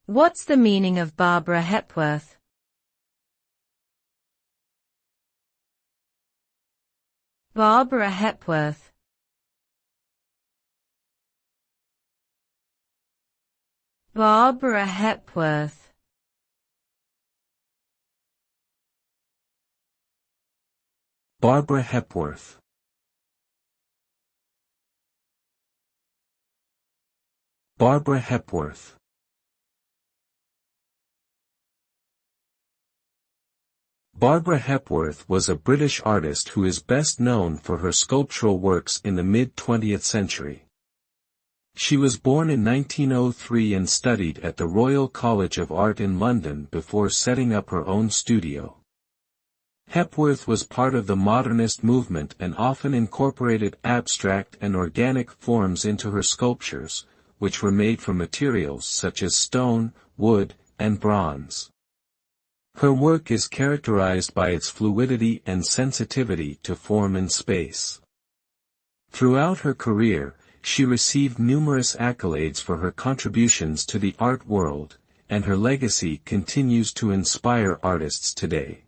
What's the meaning of Barbara Hepworth? Barbara Hepworth. Barbara Hepworth. Barbara Hepworth. Barbara Hepworth. Barbara Hepworth was a British artist who is best known for her sculptural works in the mid-20th century. She was born in 1903 and studied at the Royal College of Art in London before setting up her own studio. Hepworth was part of the modernist movement and often incorporated abstract and organic forms into her sculptures, which were made from materials such as stone, wood, and bronze. Her work is characterized by its fluidity and sensitivity to form and space. Throughout her career, she received numerous accolades for her contributions to the art world, and her legacy continues to inspire artists today.